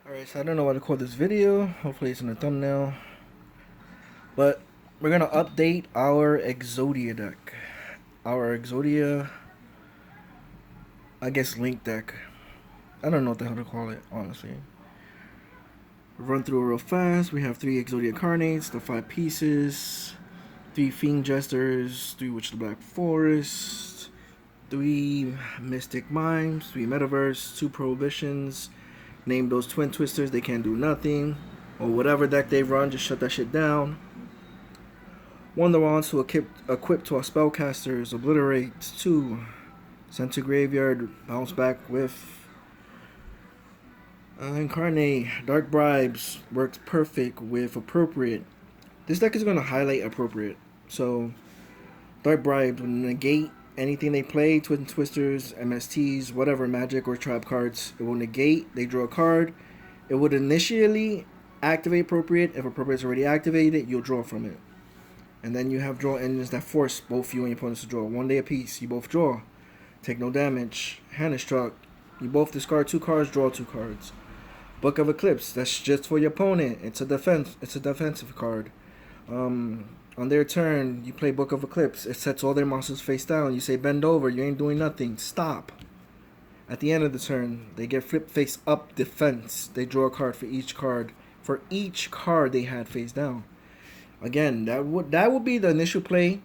Alright, so I don't know what to call this video. Hopefully it's in the thumbnail. But we're gonna update our Exodia deck. Our Exodia, I guess, link deck. I don't know what the hell to call it, honestly. Run through it real fast. We have 3 Exodia Carnates, the 5 pieces, 3 Fiend Jesters, 3 Witch of the Black Forest, 3 Mystic Mimes, 3 Metaverse, 2 Prohibitions. Name those Twin Twisters, they can't do nothing. Or whatever deck they run, just shut that shit down. Wonderwands to equip to our spellcasters, obliterate 2. Send to graveyard, bounce back with Incarnate. Dark Bribes works perfect with appropriate. This deck is going to highlight appropriate. So Dark Bribes will negate anything they play, Twin Twisters, MSTs, whatever magic or trap cards. It will negate, they draw a card. It would initially activate appropriate. If appropriate is already activated, you'll draw from it. And then you have draw engines that force both you and your opponents to draw. 1 day apiece, you both draw. Take no damage. Hand is struck. You both discard 2 cards, draw 2 cards. Book of Eclipse, that's just for your opponent. It's a defensive card. On their turn, you play Book of Eclipse. It sets all their monsters face down. You say, bend over. You ain't doing nothing. Stop. At the end of the turn, they get flip face up defense. They draw a card for each card. For each card they had face down. Again, that would be the initial play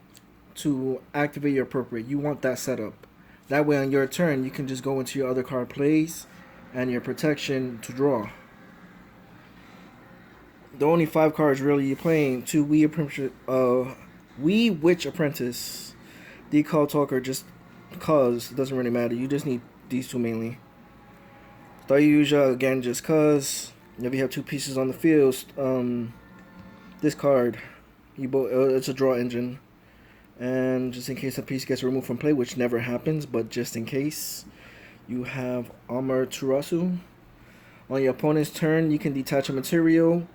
to activate your appropriate. You want that setup. That way on your turn, you can just go into your other card plays and your protection to draw. The only 5 cards really you're playing: 2 We Witch Apprentice, Decal Talker, just cause it doesn't really matter. You just need these 2 mainly. Dayuja, again, just cause. If you have 2 pieces on the field, this card, it's a draw engine, and just in case a piece gets removed from play, which never happens, but just in case, you have Armor Turasu. On your opponent's turn, you can detach a material.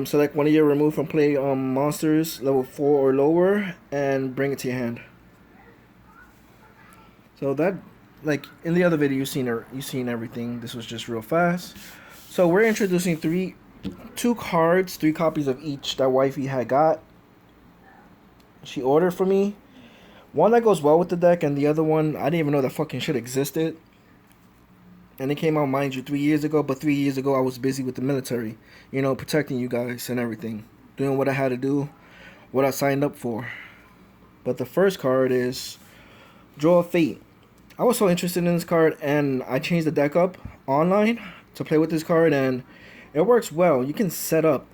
Select one of your removed from play monsters, level 4 or lower, and bring it to your hand. So that, like in the other video, you've seen everything. This was just real fast. So we're introducing 2 cards, 3 copies of each that wifey had got. She ordered for me. One that goes well with the deck, and the other one, I didn't even know that fucking shit existed. And it came out, mind you, 3 years ago. But 3 years ago, I was busy with the military. You know, protecting you guys and everything. Doing what I had to do. What I signed up for. But the first card is Draw of Fate. I was so interested in this card, and I changed the deck up online to play with this card. And it works well. You can set up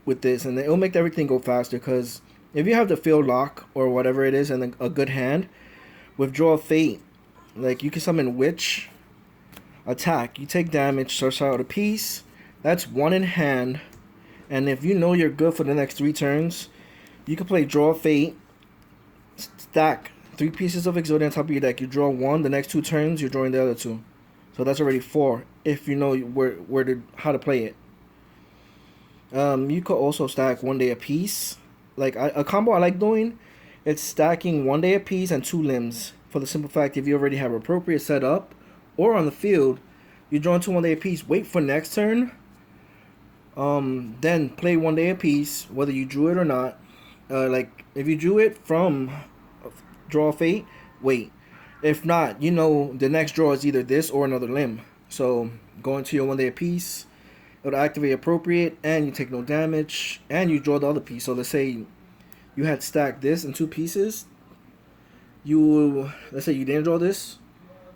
with this, and it'll make everything go faster. Because if you have the field lock or whatever it is, and a good hand, with Draw of Fate, like you can summon Witch. Attack, you take damage, search out a piece. That's 1 in hand. And if you know you're good for the next 3 turns, you can play Draw Fate. Stack 3 pieces of Exodia on top of your deck. You draw 1, the next 2 turns, you're drawing the other 2. So that's already 4, if you know how to play it. You could also stack 1 day a piece. Like a combo I like doing, it's stacking 1 day a piece and 2 limbs. For the simple fact, if you already have appropriate set up, or on the field, you draw 2 1 day apiece. Wait for next turn. Then play 1 day apiece, whether you drew it or not. Like if you drew it from Draw Fate, wait. If not, you know the next draw is either this or another limb. So go into your 1 day apiece. It'll activate appropriate, and you take no damage, and you draw the other piece. So let's say you had stacked this in 2 pieces. Let's say you didn't draw this.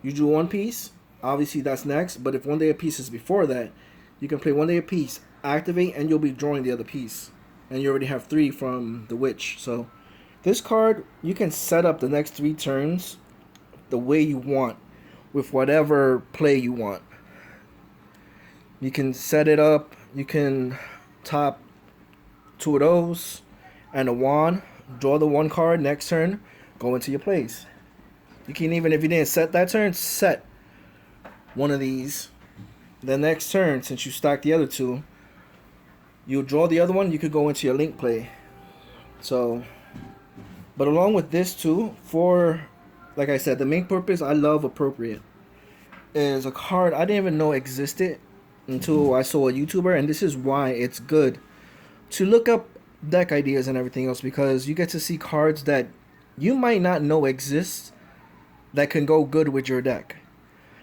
You drew 1 piece, obviously that's next, but if 1 day a piece is before that, you can play 1 day a piece, activate, and you'll be drawing the other piece. And you already have 3 from the Witch. So this card, you can set up the next 3 turns the way you want, with whatever play you want. You can set it up, you can top 2 of those, and a wand, draw the 1 card, next turn, go into your plays. You can even, if you didn't set that turn, set 1 of these. The next turn, since you stacked the other 2, you draw the other one, you could go into your link play. So, but along with this too, like I said, the main purpose I love appropriate is a card I didn't even know existed until I saw a YouTuber, and this is why it's good to look up deck ideas and everything else, because you get to see cards that you might not know exist that can go good with your deck.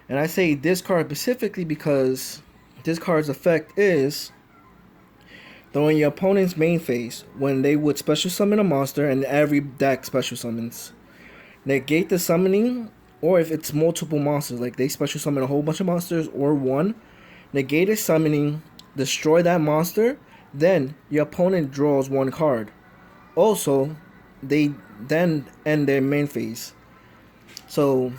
And I say this card specifically because this card's effect is during your opponent's main phase, when they would special summon a monster, and every deck special summons, negate the summoning, or if it's multiple monsters, like they special summon a whole bunch of monsters or one, negate a summoning, destroy that monster, then your opponent draws one card. Also, they then end their main phase. So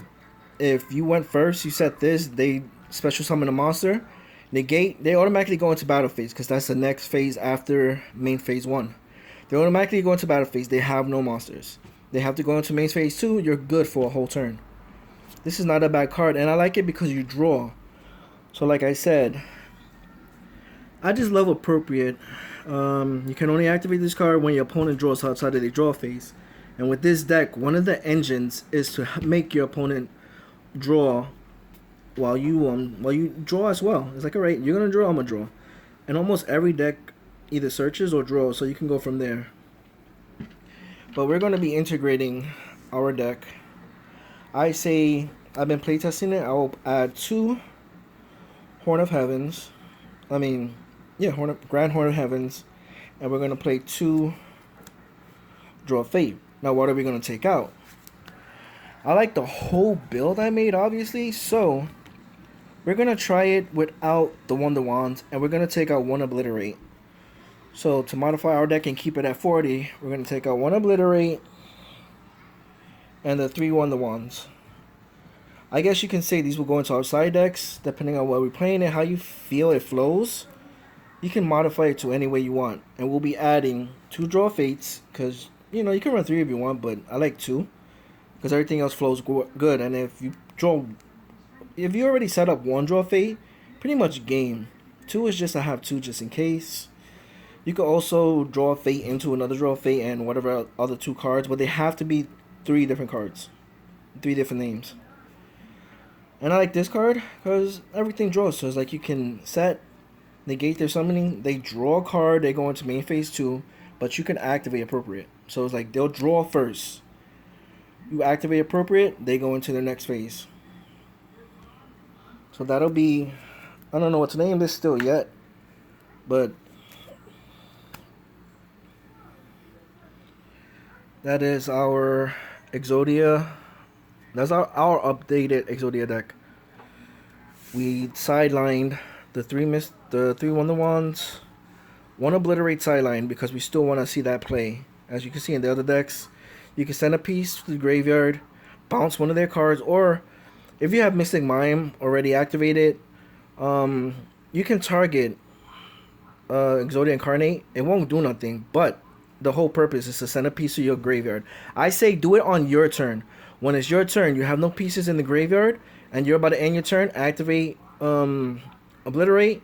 if you went first, you set this, they special summon a monster, negate, they automatically go into battle phase because that's the next phase after main phase 1. They automatically go into battle phase. They have no monsters. They have to go into main phase 2. You're good for a whole turn. This is not a bad card, and I like it because you draw. So like I said, I just love appropriate. You can only activate this card when your opponent draws outside of the draw phase. And with this deck, one of the engines is to make your opponent draw while you draw as well. It's like, alright, you're gonna draw, I'm gonna draw. And almost every deck either searches or draws, so you can go from there. But we're gonna be integrating our deck. I say I've been playtesting it. I will add 2 Horn of Heavens. Grand Horn of Heavens, and we're gonna play 2 Draw Fate. Now, what are we gonna take out? I like the whole build I made, obviously, so we're gonna try it without the Wonder Wands, and we're gonna take out 1 Obliterate. So to modify our deck and keep it at 40, we're gonna take out 1 Obliterate and the 3 Wonder Wands. I guess you can say these will go into our side decks, depending on what we're playing and how you feel it flows. You can modify it to any way you want. And we'll be adding 2 Draw Fates, because, you know, you can run 3 if you want, but I like 2. Because everything else flows good. And if you already set up 1 Draw Fate, pretty much game. 2 is just to have 2 just in case. You could also draw Fate into another Draw Fate and whatever other 2 cards, but they have to be 3 different cards. 3 different names. And I like this card because everything draws. So it's like you can set, negate their summoning, they draw a card, they go into main phase 2, but you can activate appropriate. So it's like they'll draw first. You activate appropriate, they go into the next phase. So that'll be, I don't know what to name this still yet, but that is our Exodia. That's our updated Exodia deck. We sidelined the 3 Wonder Wands, 1 Obliterate sideline because we still want to see that play. As you can see in the other decks, you can send a piece to the graveyard, bounce one of their cards, or if you have Mystic Mime already activated, you can target Exodia Incarnate. It won't do nothing, but the whole purpose is to send a piece to your graveyard. I say do it on your turn. When it's your turn, you have no pieces in the graveyard, and you're about to end your turn, activate Obliterate,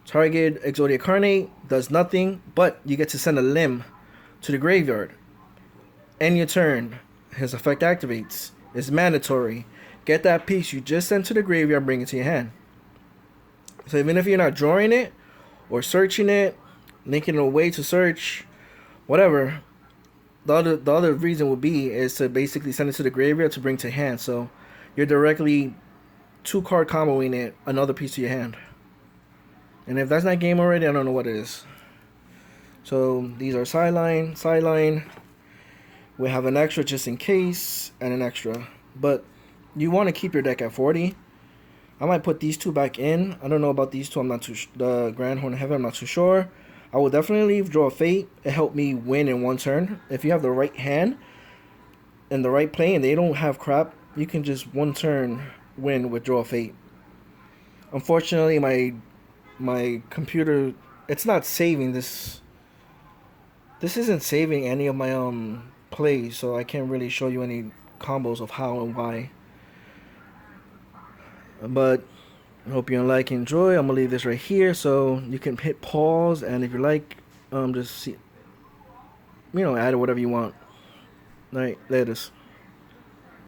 target Exodia Incarnate, does nothing, but you get to send a limb to the graveyard. End your turn, his effect activates. It's mandatory. Get that piece you just sent to the graveyard, bring it to your hand. So even if you're not drawing it, or searching it, making it a way to search, whatever, the other reason would be is to basically send it to the graveyard to bring to hand. So you're directly 2-card comboing it, another piece to your hand. And if that's not game already, I don't know what it is. So these are sideline. We have an extra just in case, and an extra. But you want to keep your deck at 40. I might put these 2 back in. I don't know about these 2. I'm not too the Grand Horn of Heaven, I'm not too sure. I will definitely leave Draw Fate. It helped me win in 1 turn. If you have the right hand and the right play and they don't have crap, you can just 1 turn win with Draw Fate. Unfortunately, my computer, it's not saving this. This isn't saving any of my plays, so I can't really show you any combos of how and why. But I hope you like and enjoy. I'm gonna leave this right here so you can hit pause, and if you like, just see, add whatever you want. All right, latest.